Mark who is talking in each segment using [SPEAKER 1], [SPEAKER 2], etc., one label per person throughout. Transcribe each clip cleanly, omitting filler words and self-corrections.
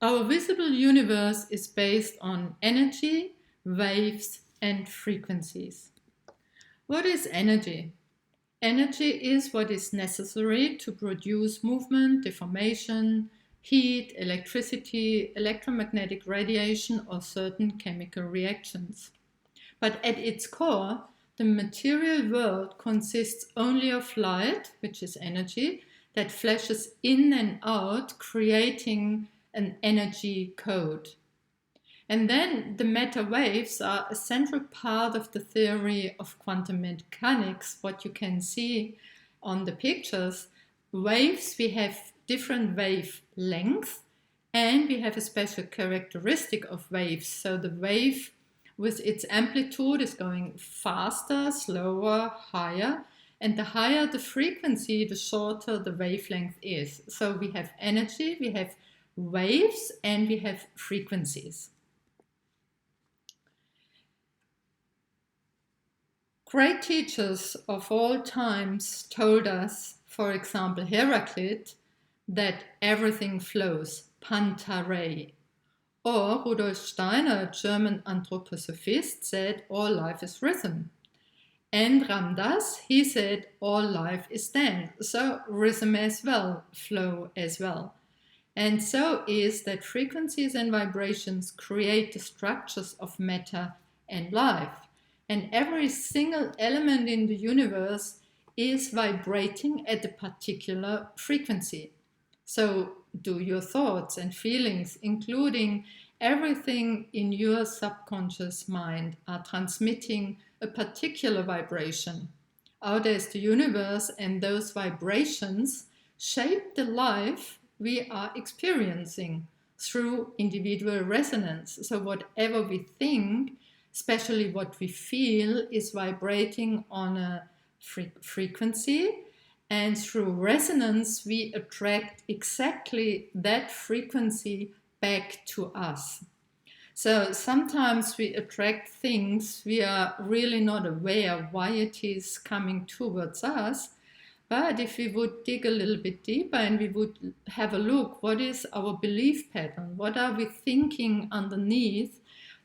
[SPEAKER 1] Our visible universe is based on energy, waves, and frequencies. What is energy? Energy is what is necessary to produce movement, deformation, heat, electricity, electromagnetic radiation, or certain chemical reactions. But at its core, the material world consists only of light, which is energy, that flashes in and out, creating an energy code. And then the matter waves are a central part of the theory of quantum mechanics. What you can see on the pictures, waves, we have different wave lengths, and we have a special characteristic of waves. So the wave with its amplitude is going faster, slower, higher, and the higher the frequency, the shorter the wavelength is. So we have energy, we have waves, and we have frequencies. Great teachers of all times told us, for example, Heraclit, that everything flows, pantare. Or Rudolf Steiner, a German anthroposophist, said all life is rhythm. And Ram Dass, he said all life is dance. So rhythm as well, flow as well. And so is that frequencies and vibrations create the structures of matter and life. And every single element in the universe is vibrating at a particular frequency. So do your thoughts and feelings, including everything in your subconscious mind, are transmitting a particular vibration. Out as the universe, and those vibrations shape the life we are experiencing through individual resonance. So whatever we think, especially what we feel, is vibrating on a frequency, and through resonance we attract exactly that frequency back to us. So sometimes we attract things we are really not aware why it is coming towards us. But if we would dig a little bit deeper and we would have a look, what is our belief pattern? What are we thinking underneath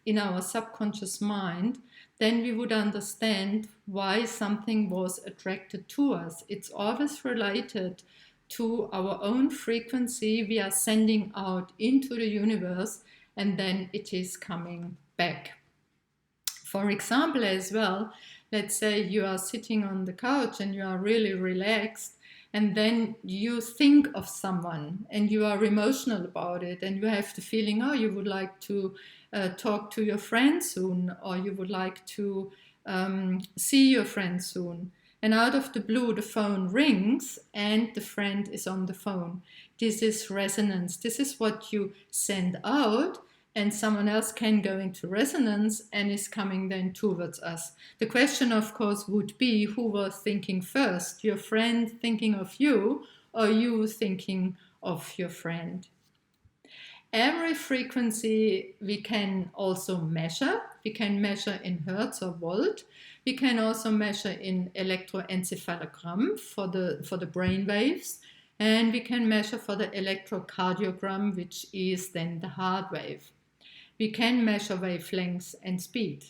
[SPEAKER 1] in our subconscious mind? Then we would understand why something was attracted to us. It's always related to our own frequency we are sending out into the universe, and then it is coming back. For example, as well, let's say you are sitting on the couch and you are really relaxed, and then you think of someone and you are emotional about it, and you have the feeling, oh, you would like to talk to your friend soon, or you would like to see your friend soon. And out of the blue, the phone rings and the friend is on the phone. This is resonance. This is what you send out, and someone else can go into resonance and is coming then towards us. The question, of course, would be who was thinking first, your friend thinking of you, or you thinking of your friend. Every frequency we can also measure. We can measure in hertz or volt. We can also measure in electroencephalogram for the brain waves. And we can measure for the electrocardiogram, which is then the heart wave. We can measure wavelengths and speed.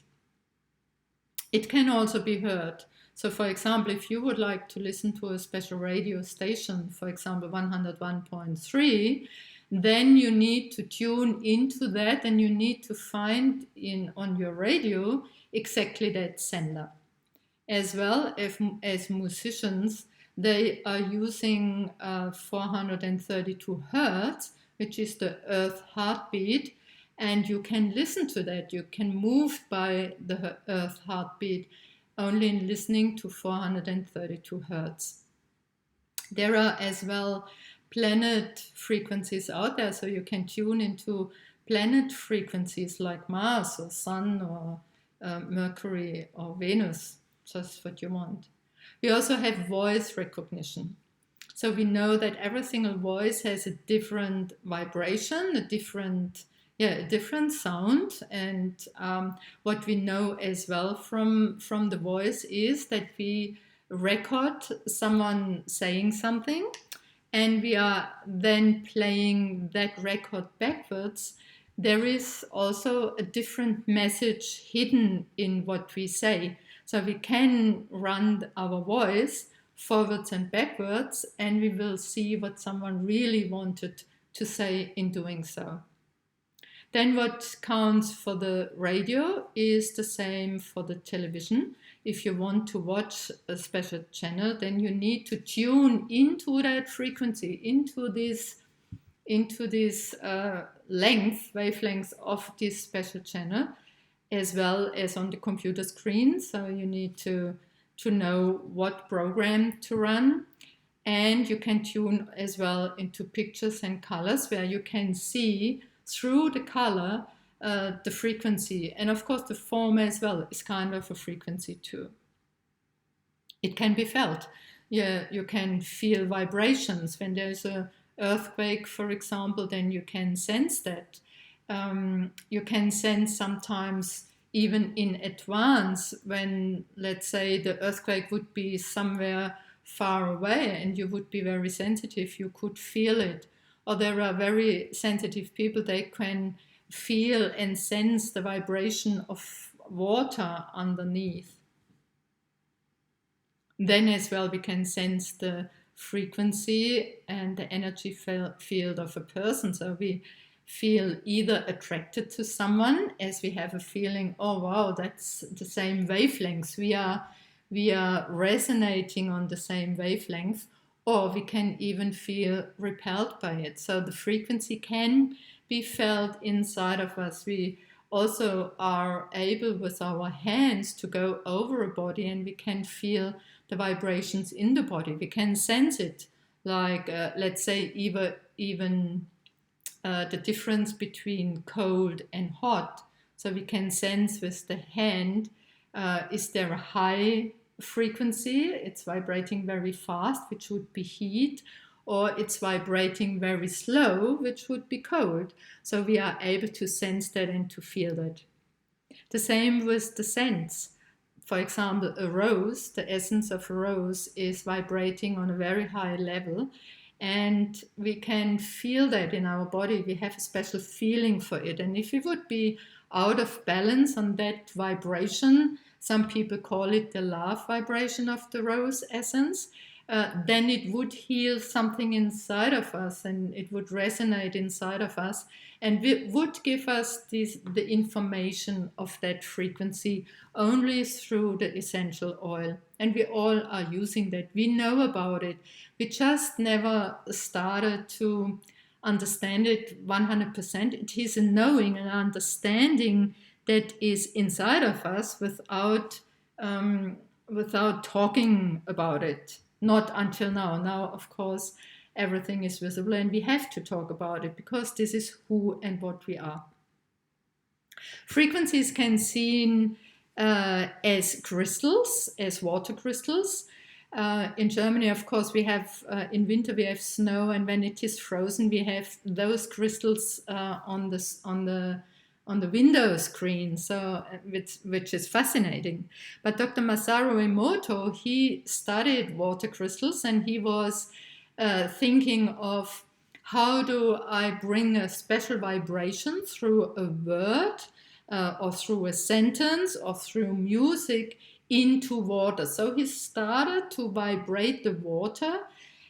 [SPEAKER 1] It can also be heard. So for example, if you would like to listen to a special radio station, for example 101.3, then you need to tune into that, and you need to find on your radio exactly that sender. As well as musicians, they are using 432 hertz, which is the earth heartbeat, and you can listen to that. You can move by the earth heartbeat only in listening to 432 hertz. There are as well planet frequencies out there, so you can tune into planet frequencies like Mars or Sun or Mercury or Venus, just what you want. We also have voice recognition. So we know that every single voice has a different vibration, a different sound. And what we know as well from the voice is that we record someone saying something, and we are then playing that record backwards, there is also a different message hidden in what we say. So we can run our voice forwards and backwards, and we will see what someone really wanted to say in doing so. Then what counts for the radio is the same for the television. If you want to watch a special channel, then you need to tune into that frequency, into this wavelengths of this special channel, as well as on the computer screen. So you need to know what program to run. And you can tune as well into pictures and colors, where you can see through the color the frequency. And of course the form as well is kind of a frequency too. It can be felt. Yeah, you can feel vibrations. When there's an earthquake, for example, then you can sense that. You can sense sometimes even in advance when, let's say, the earthquake would be somewhere far away and you would be very sensitive, you could feel it. Or there are very sensitive people, they can feel and sense the vibration of water underneath. Then as well we can sense the frequency and the energy field of a person. So we feel either attracted to someone, as we have a feeling, oh wow, that's the same wavelengths. We are resonating on the same wavelength, or we can even feel repelled by it. So the frequency can be felt inside of us. We also are able with our hands to go over a body and we can feel the vibrations in the body. We can sense it, like let's say even the difference between cold and hot. So we can sense with the hand, is there a high frequency, it's vibrating very fast, which would be heat, or it's vibrating very slow, which would be cold. So we are able to sense that and to feel that. The same with the scents. For example, a rose, the essence of a rose is vibrating on a very high level, and we can feel that in our body. We have a special feeling for it. And if we would be out of balance on that vibration, some people call it the love vibration of the rose essence, then it would heal something inside of us and it would resonate inside of us and it would give us the information of that frequency only through the essential oil. And we all are using that. We know about it. We just never started to understand it 100%. It is a knowing and understanding that is inside of us without talking about it. Not until now. Now, of course, everything is visible and we have to talk about it because this is who and what we are. Frequencies can be seen as crystals, as water crystals. In Germany, of course, we have, in winter we have snow, and when it is frozen, we have those crystals on the window screen, so which is fascinating. But Dr. Masaru Emoto, he studied water crystals and he was thinking of how do I bring a special vibration through a word or through a sentence or through music into water. So he started to vibrate the water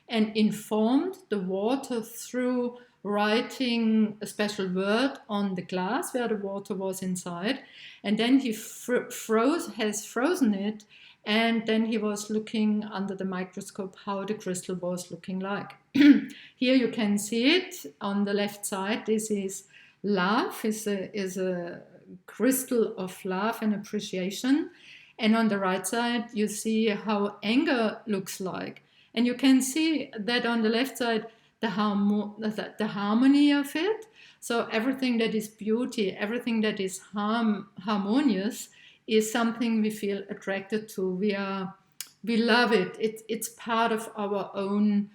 [SPEAKER 1] and informed the water through writing a special word on the glass where the water was inside, and then he has frozen it, and then he was looking under the microscope how the crystal was looking like. Here you can see it on the left side. This is love, is a crystal of love and appreciation, and on the right side you see how anger looks like, and you can see that on the left side the harmony of it. So everything that is beauty, everything that is harmonious is something we feel attracted to. We love it. It's part of our own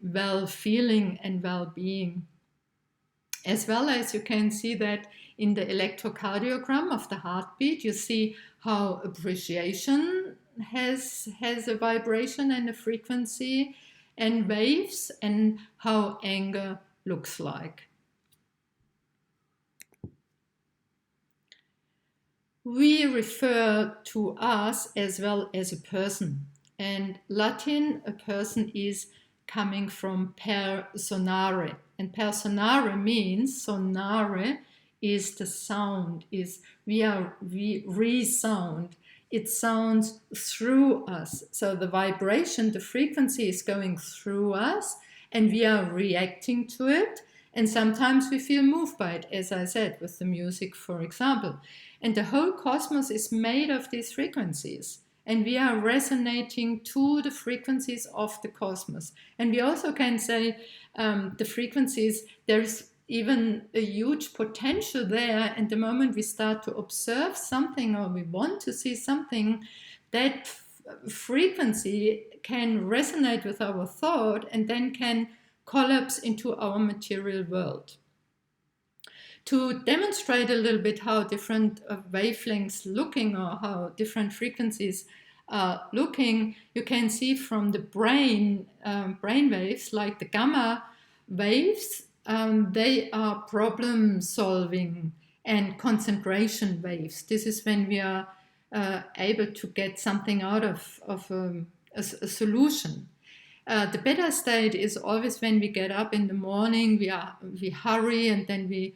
[SPEAKER 1] well-feeling and well-being. As well as you can see that in the electrocardiogram of the heartbeat, you see how appreciation has a vibration and a frequency. and waves, and how anger looks like. We refer to us as well as a person. And Latin, a person is coming from per sonare. And per sonare means, sonare is the sound, is we resound. It sounds through us. So the vibration, the frequency is going through us and we are reacting to it. And sometimes we feel moved by it, as I said, with the music, for example. And the whole cosmos is made of these frequencies. And we are resonating to the frequencies of the cosmos. And we also can say the frequencies, there's even a huge potential there. And the moment we start to observe something or we want to see something, that frequency can resonate with our thought and then can collapse into our material world. To demonstrate a little bit how different wavelengths looking or how different frequencies are looking, you can see from the brain waves, like the gamma waves, they are problem solving and concentration waves. This is when we are able to get something out of a solution. The beta state is always when we get up in the morning, we hurry and then we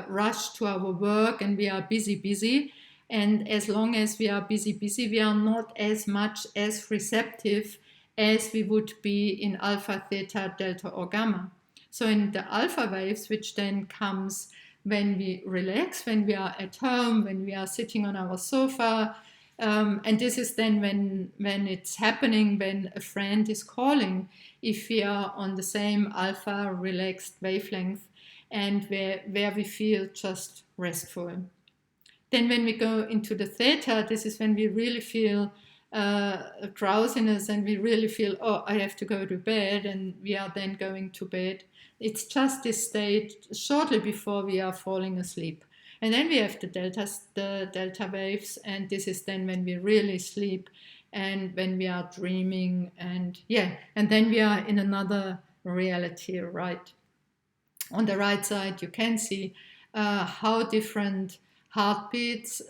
[SPEAKER 1] rush to our work and we are busy. And as long as we are busy, we are not as much as receptive as we would be in alpha, theta, delta, or gamma. So in the alpha waves, which then comes when we relax, when we are at home, when we are sitting on our sofa, and this is then when it's happening, when a friend is calling, if we are on the same alpha relaxed wavelength and where we feel just restful. Then when we go into the theta, this is when we really feel drowsiness and we really feel, oh, I have to go to bed, and we are then going to bed. It's just this state shortly before we are falling asleep. And then we have the delta waves, and this is then when we really sleep and when we are dreaming, and then we are in another reality, right? On the right side, you can see how different heartbeats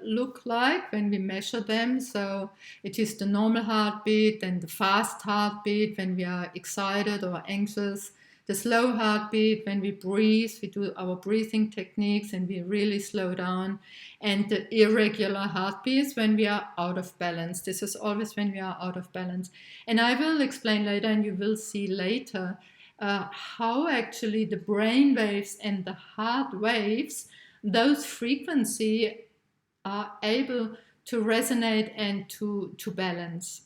[SPEAKER 1] look like when we measure them. So it is the normal heartbeat, and the fast heartbeat when we are excited or anxious, the slow heartbeat when we breathe, we do our breathing techniques and we really slow down, and the irregular heartbeats when we are out of balance. This is always when we are out of balance. And I will explain later, and you will see later, how actually the brain waves and the heart waves, those frequencies are able to resonate and to balance.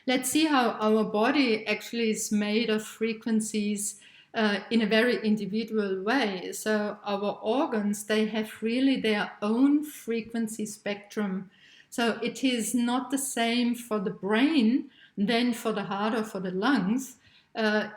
[SPEAKER 1] Let's see how our body actually is made of frequencies in a very individual way. So our organs, they have really their own frequency spectrum. So it is not the same for the brain than for the heart or for the lungs.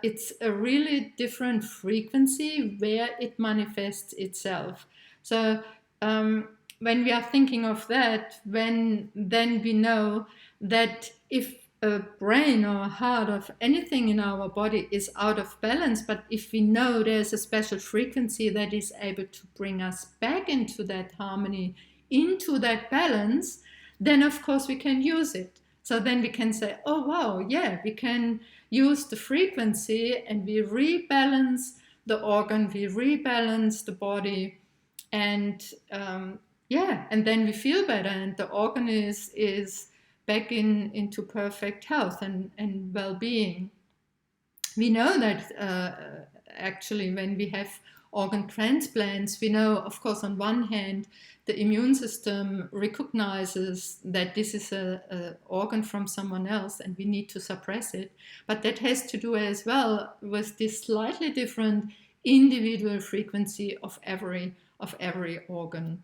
[SPEAKER 1] It's a really different frequency where it manifests itself. So when we are thinking of that, then we know that if a brain or a heart of anything in our body is out of balance, but if we know there's a special frequency that is able to bring us back into that harmony, into that balance, then of course we can use it. So then we can say, oh wow, yeah, we can use the frequency and we rebalance the organ, we rebalance the body, and and then we feel better, and the organ is back into perfect health and well-being. We know that actually when we have organ transplants, we know, of course, on one hand, the immune system recognizes that this is an organ from someone else and we need to suppress it. But that has to do as well with this slightly different individual frequency of every organ.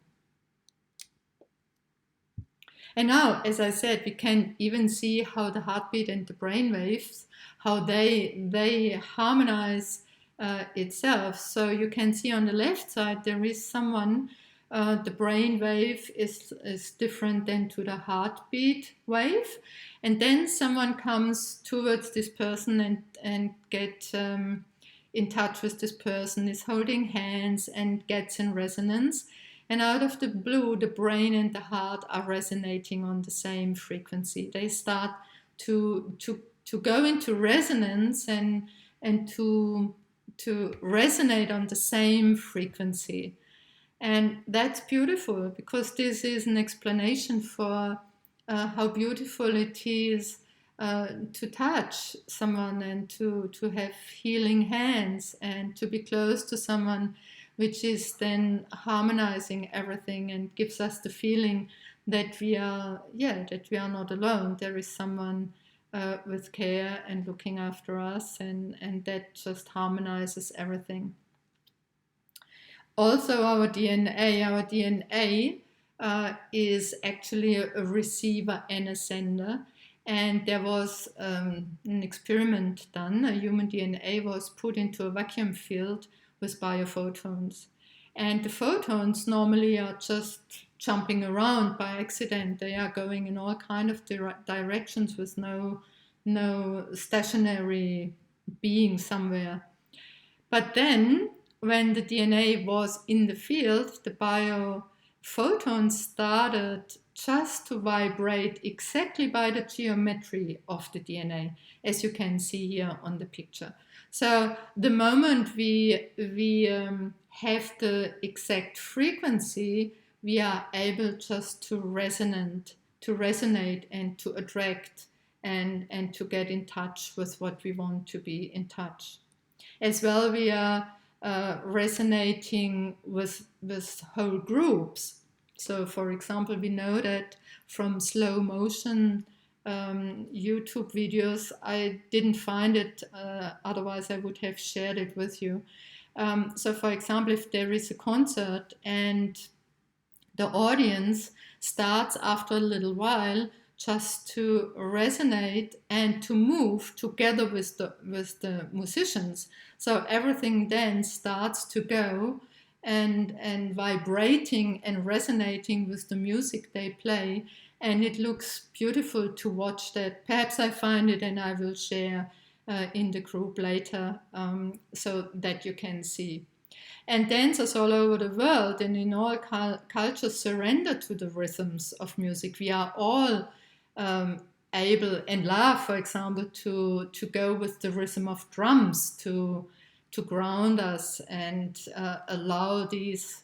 [SPEAKER 1] And now, as I said, we can even see how the heartbeat and the brain waves, how they harmonize itself. So you can see on the left side, there is someone the brain wave is different than to the heartbeat wave. And then someone comes towards this person and get in touch with this person, is holding hands and gets in resonance. And out of the blue, the brain and the heart are resonating on the same frequency. They start to go into resonance and to resonate on the same frequency. And that's beautiful, because this is an explanation for how beautiful it is to touch someone and to have healing hands and to be close to someone, which is then harmonizing everything and gives us the feeling that we are not alone. There is someone with care and looking after us, and that just harmonizes everything. Also, our DNA is actually a receiver and a sender. And there was an experiment done. A human DNA was put into a vacuum field with biophotons. And the photons normally are just jumping around by accident. They are going in all kind of directions with no stationary being somewhere. But then, when the DNA was in the field, the biophotons started just to vibrate exactly by the geometry of the DNA, as you can see here on the picture. So the moment we have the exact frequency, we are able just to resonate and to attract and to get in touch with what we want to be in touch. As well, we are resonating with whole groups. So, for example, we know that from slow motion YouTube videos, I didn't find it, otherwise I would have shared it with you. So, for example, if there is a concert and the audience starts after a little while just to resonate and to move together with the musicians. So everything then starts to go and vibrating and resonating with the music they play. And it looks beautiful to watch that. Perhaps I find it and I will share in the group later so that you can see. And dancers all over the world and in all cultures surrender to the rhythms of music. We are all able and love, for example, to go with the rhythm of drums to ground us and allow these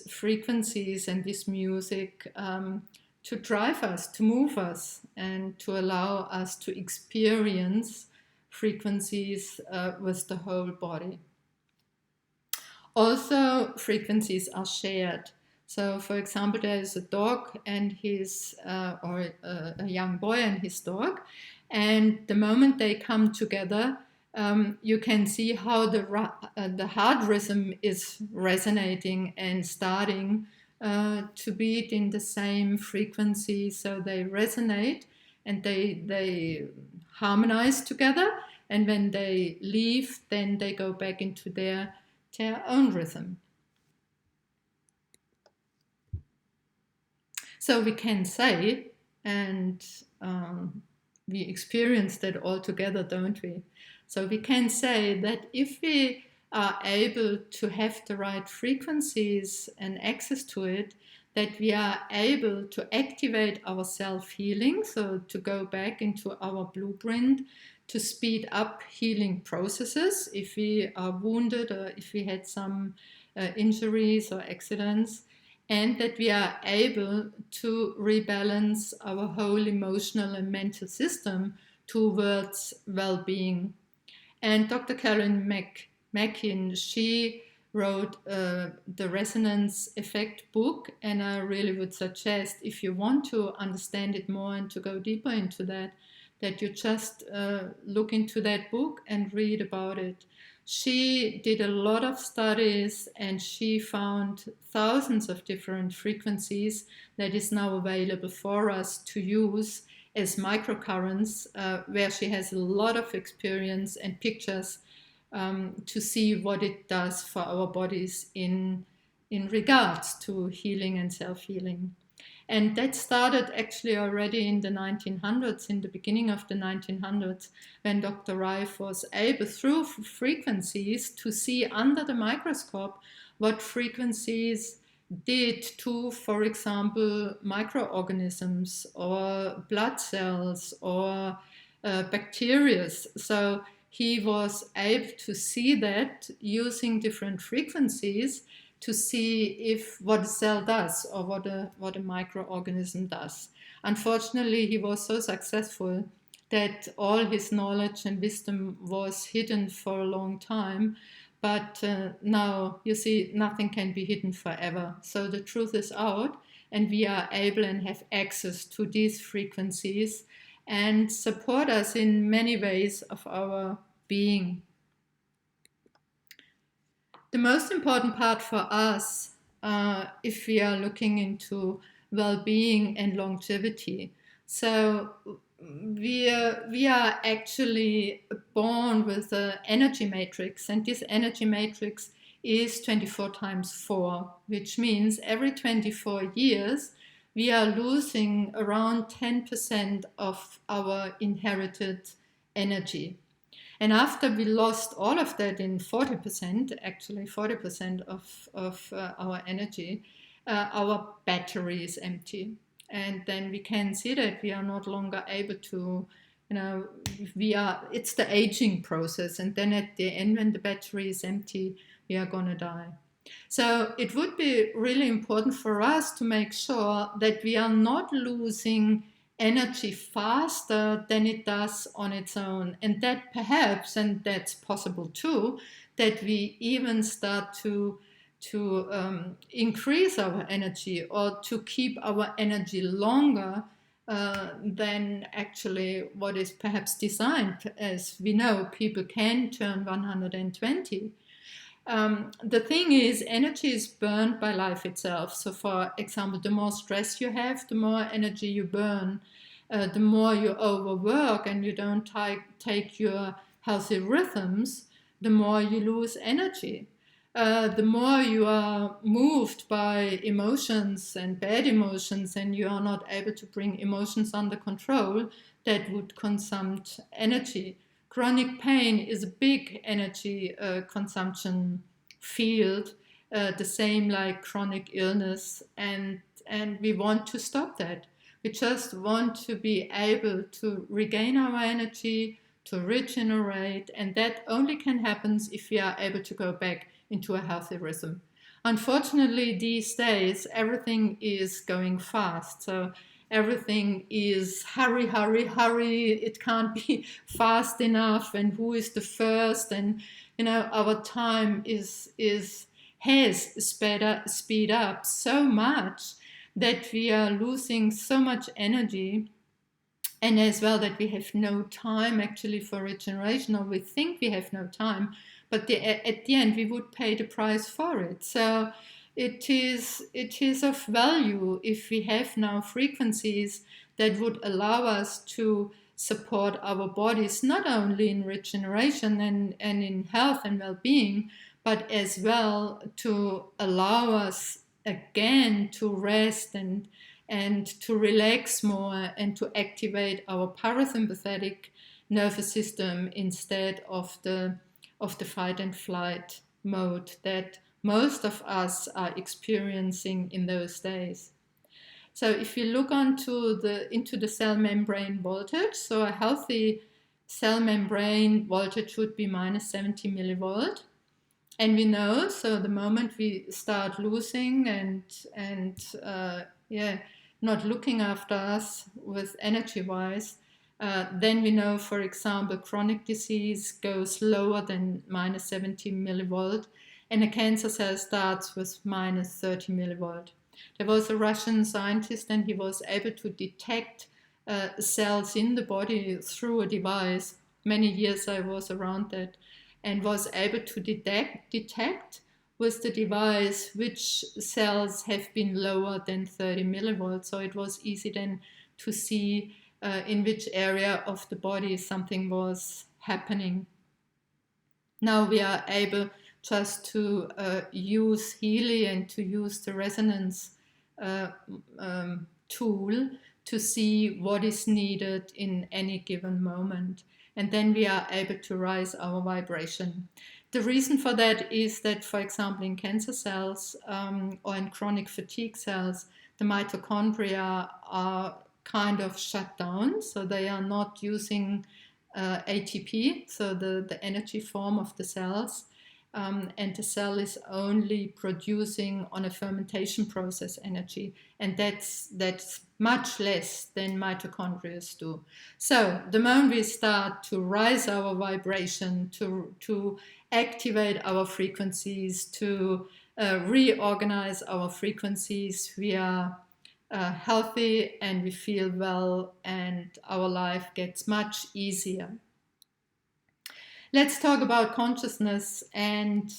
[SPEAKER 1] frequencies and this music to drive us, to move us, and to allow us to experience frequencies with the whole body. Also, frequencies are shared. So, for example, there is a dog and or a young boy and his dog, and the moment they come together, you can see how the heart rhythm is resonating and starting to beat in the same frequency. So they resonate and they harmonize together. And when they leave, then they go back into their own rhythm. So we can say, and we experience that all together, don't we? So we can say that if we are able to have the right frequencies and access to it, that we are able to activate our self-healing, so to go back into our blueprint, to speed up healing processes if we are wounded or if we had some injuries or accidents, and that we are able to rebalance our whole emotional and mental system towards well-being. And Dr. Karen Mackin, she wrote the Resonance Effect book, and I really would suggest, if you want to understand it more and to go deeper into that you just look into that book and read about it. She did a lot of studies and she found thousands of different frequencies that is now available for us to use as microcurrents, where she has a lot of experience and pictures to see what it does for our bodies in in regards to healing and self-healing. And that started actually already in the 1900s, in the beginning of the 1900s, when Dr. Reif was able, through frequencies, to see under the microscope what frequencies did to, for example, microorganisms or blood cells or bacteria. So he was able to see that using different frequencies to see if what a cell does or what a microorganism does. Unfortunately, he was so successful that all his knowledge and wisdom was hidden for a long time. But now, you see, nothing can be hidden forever. So the truth is out, and we are able and have access to these frequencies and support us in many ways of our being. The most important part for us, if we are looking into well-being and longevity, so we are actually born with an energy matrix, and this energy matrix is 24 times 4, which means every 24 years we are losing around 10% of our inherited energy. And after we lost all of that in 40%, actually 40% of our energy, our battery is empty. And then we can see that we are not longer able to, it's the aging process. And then at the end, when the battery is empty, we are going to die. So it would be really important for us to make sure that we are not losing energy faster than it does on its own, and that perhaps, and that's possible too, that we even start to increase our energy or to keep our energy longer than actually what is perhaps designed. As we know, people can turn 120. The thing is, energy is burned by life itself. So, for example, the more stress you have, the more energy you burn. The more you overwork and you don't take your healthy rhythms, the more you lose energy. The more you are moved by emotions and bad emotions, and you are not able to bring emotions under control, that would consume energy. Chronic pain is a big energy consumption field, the same like chronic illness, and we want to stop that. We just want to be able to regain our energy, to regenerate, and that only can happen if we are able to go back into a healthy rhythm. Unfortunately, these days, everything is going fast. So everything is hurry, hurry, hurry. It can't be fast enough. And who is the first? And, our time has speed up so much that we are losing so much energy, and as well that we have no time actually for regeneration, or we think we have no time, but at the end we would pay the price for it. So it is of value if we have now frequencies that would allow us to support our bodies, not only in regeneration and in health and well-being, but as well to allow us again to rest and to relax more and to activate our parasympathetic nervous system instead of the fight and flight mode that most of us are experiencing in those days. So if you look into the cell membrane voltage, so a healthy cell membrane voltage would be minus 70 millivolt. And we know, so the moment we start losing and not looking after us with energy-wise, then we know, for example, chronic disease goes lower than minus 70 millivolt, and a cancer cell starts with minus 30 millivolt. There was a Russian scientist, and he was able to detect cells in the body through a device. Many years I was around that, and was able to detect with the device which cells have been lower than 30 millivolts. So it was easy then to see in which area of the body something was happening. Now we are able just to use Healy and to use the resonance tool to see what is needed in any given moment. And then we are able to rise our vibration. The reason for that is that, for example, in cancer cells or in chronic fatigue cells, the mitochondria are kind of shut down, so they are not using ATP, so the energy form of the cells, and the cell is only producing on a fermentation process energy, and that's much less than mitochondria do. So the moment we start to rise our vibration, to activate our frequencies, to reorganize our frequencies, we are healthy and we feel well, and our life gets much easier. Let's talk about consciousness and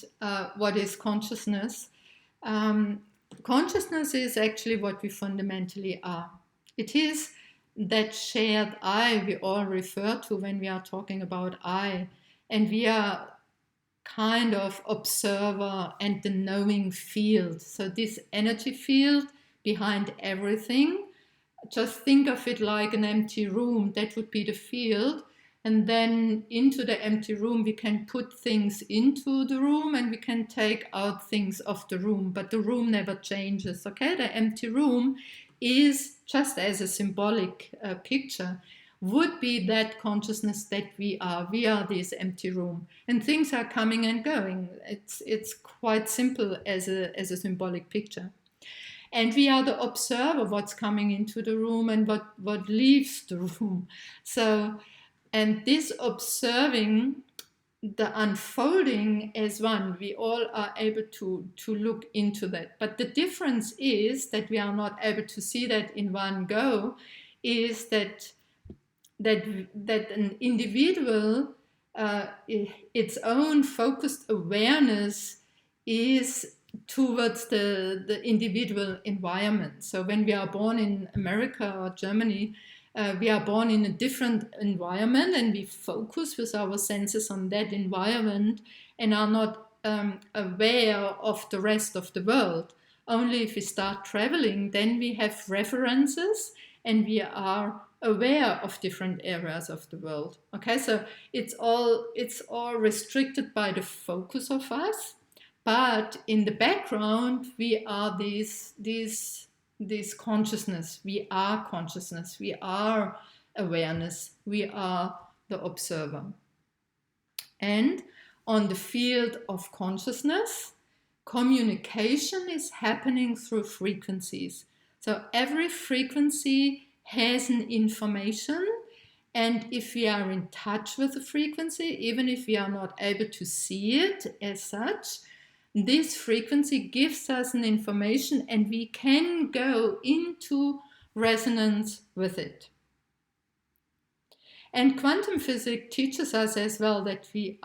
[SPEAKER 1] what is consciousness. Consciousness is actually what we fundamentally are. It is that shared I we all refer to when we are talking about I, and we are kind of observer and the knowing field. So this energy field behind everything, just think of it like an empty room. That would be the field. And then into the empty room, we can put things into the room and we can take out things of the room, but the room never changes, okay? The empty room is just as a symbolic picture, would be that consciousness that we are. We are this empty room, and things are coming and going. It's quite simple as a symbolic picture. And we are the observer, what's coming into the room and what leaves the room. So, and this observing the unfolding as one, we all are able to look into that. But the difference is that we are not able to see that in one go, is that an individual, its own focused awareness is towards the individual environment. So when we are born in America or Germany, we are born in a different environment and we focus with our senses on that environment and are not aware of the rest of the world. Only if we start traveling, then we have references and we are aware of different areas of the world. Okay, so it's all restricted by the focus of us, but in the background we are this consciousness. We are consciousness. We are awareness. We are the observer. And on the field of consciousness, communication is happening through frequencies. So every frequency has an information, and if we are in touch with the frequency, even if we are not able to see it as such, this frequency gives us an information and we can go into resonance with it. And quantum physics teaches us as well that we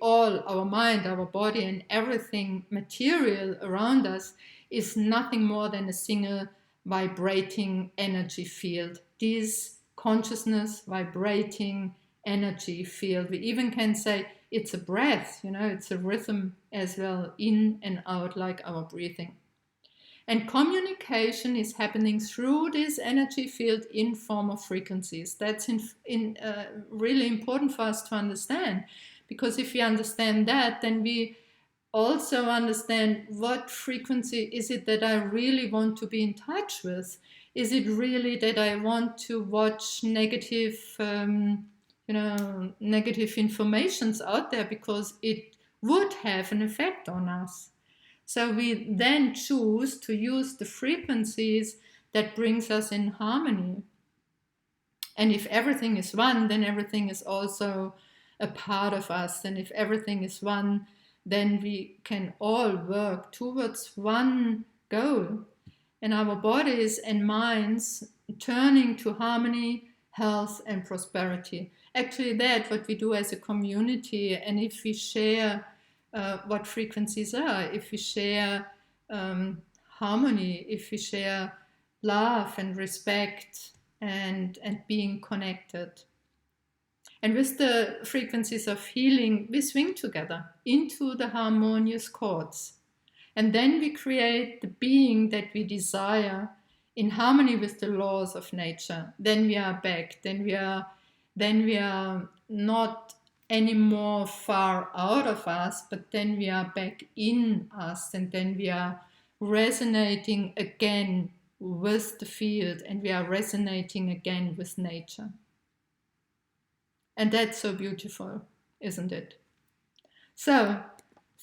[SPEAKER 1] all, our mind, our body, and everything material around us is nothing more than a single vibrating energy field. This consciousness vibrating energy field. We even can say it's a breath, it's a rhythm as well, in and out, like our breathing. And communication is happening through this energy field in form of frequencies. That's really important for us to understand, because if we understand that, then we also understand what frequency is it that I really want to be in touch with. Is it really that I want to watch negative informations out there because it would have an effect on us? So we then choose to use the frequencies that brings us in harmony. And if everything is one, then everything is also a part of us. And if everything is one, then we can all work towards one goal. And our bodies and minds turning to harmony, health, and prosperity. Actually, that's what we do as a community. And if we share what frequencies are, if we share harmony, if we share love and respect and being connected. And with the frequencies of healing, we swing together into the harmonious chords. And then we create the being that we desire in harmony with the laws of nature. Then we are back. Then we are not anymore far out of us, but then we are back in us, and then we are resonating again with the field, and we are resonating again with nature. And that's so beautiful, isn't it? So,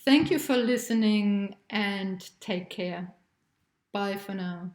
[SPEAKER 1] thank you for listening and take care. Bye for now.